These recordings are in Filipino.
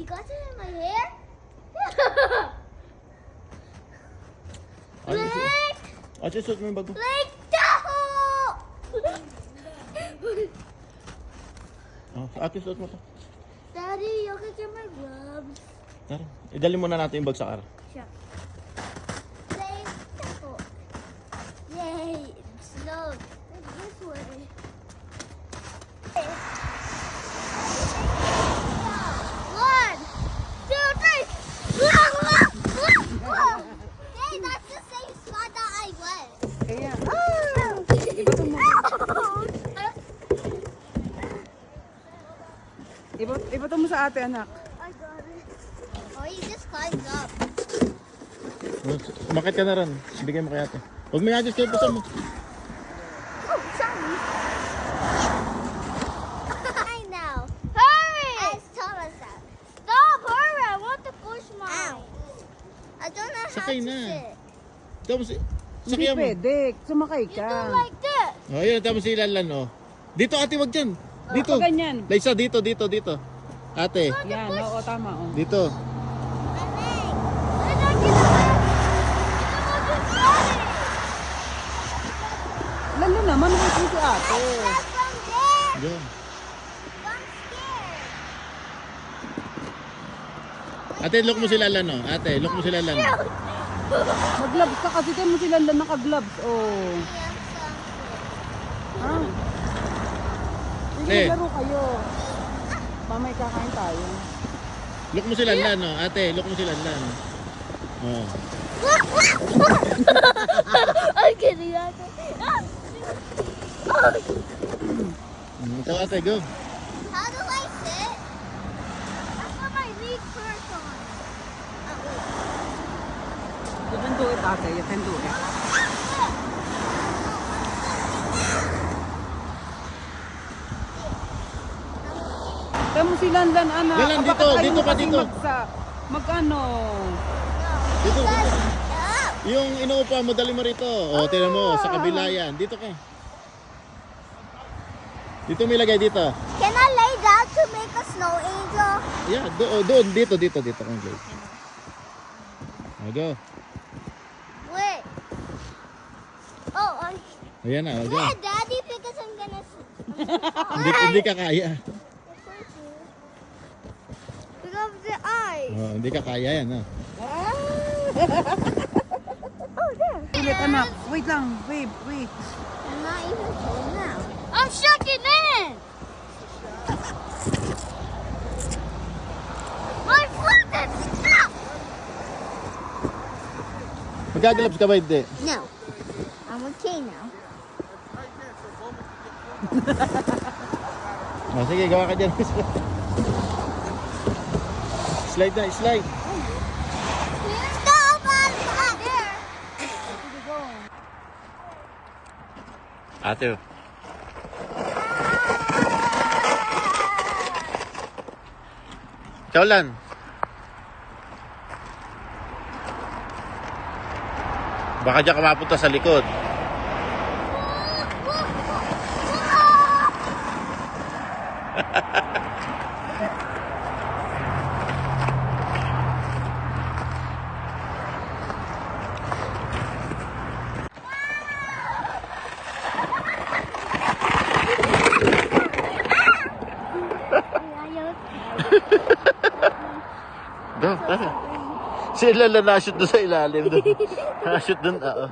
got it in my hair? Blake! Ate, suot mo yung bag mo. Blake, no! Ate, suot mo to. Daddy, you can get my gloves. Tara, idali muna natin yung bag sa car. Sure. Blake, no. Yay, it's slow. It's this way. One, two, three. Hey, that's the same spot that I went. Kaya, ibato mo sa ate, anak. I got it. Oh, you just climbed up. Umakit ka na rin. Bigay mo kay ate. Huwag may agis kayo, pasan mo. Oh, sorry. I know. Hurry! I told us that. Stop, hurry! I want to push mine. I don't know how Sakay to na. sit. Tapos, Hindi sakyan mo. pwede. Sumakay You ka. do like this. Oh, yun, tapos si Lalan, oh. Dito, ate, wag dyan. Dito. Pag ganyan. Liza, dito. Ate, Yan, oo, tama. Oh. dito. Lalo naman, wait mo si ate. Diyan. Ate, look mo si Lalan, oh. Ate, look mo si Lalan. Mag-gloves ka kasi tayo mo sila naka-gloves. Oh. Ha? Sige, Eh. laro kayo. Mamay kakain tayo. Look mo si Lalan, oh. Ate, look mo si Lalan. Oh. I'm kidding. Ito, ate, go. How do I sit? That's what my legs hurt on. You can do it, ate. You can do it. Tayo mo si Lanlan, anak. Lanlan, Bakit dito, ayaw dito mo pa, kasi dito. Mag-ano? Dito, dito. Up. Yung inuupa mo, dali mo rito. O, tingnan mo, sa kabila yan. Dito ka. Dito mo ilagay, dito. Can I lay down to make a snow angel? Yeah, doon, dito. Okay. O, go. Wait. Oh, Ayan na, o, go. yeah, Daddy, because I'm gonna. Hindi ka kaya. Because of the eye. O, hindi ka kaya yan, ha. Oh, there. Ulit, anak. Wait lang. Wait. I'm not even cold now. I'm sucking in. My foot is stuck. Magagalops ka ba, hindi? No, I'm okay now. O, sige, gawa ka dyan. Slide na, slide. Stop! I'm there. Ate. Kaulan. Baka dyan ka mapunta sa likod. Doon, tara. Sila na nashoot doon sa ilalim doon. Nashoot doon, oo.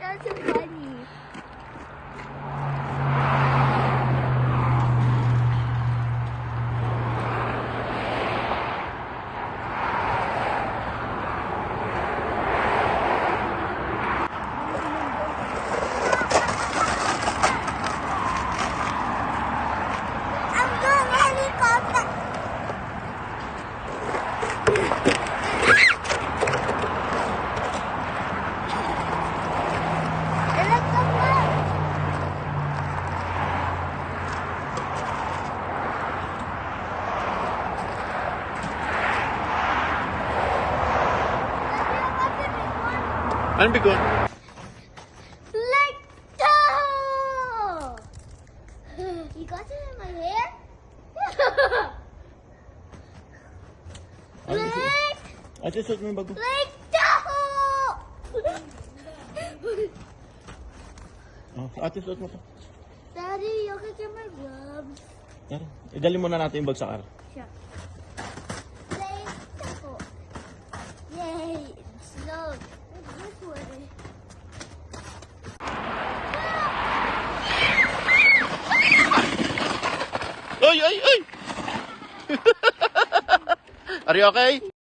That's so funny. I'm doing helicopter. Anong bigon? Let go! You got it in my hair? Ate, suot mo yung bago. Like that! Oh, ate, suot mo to. Daddy, you can get my gloves. Tara, idali muna natin yung bag sa car. Sure. Like that. Yay! Slow. This way. Oy, oy, oy! Are you okay?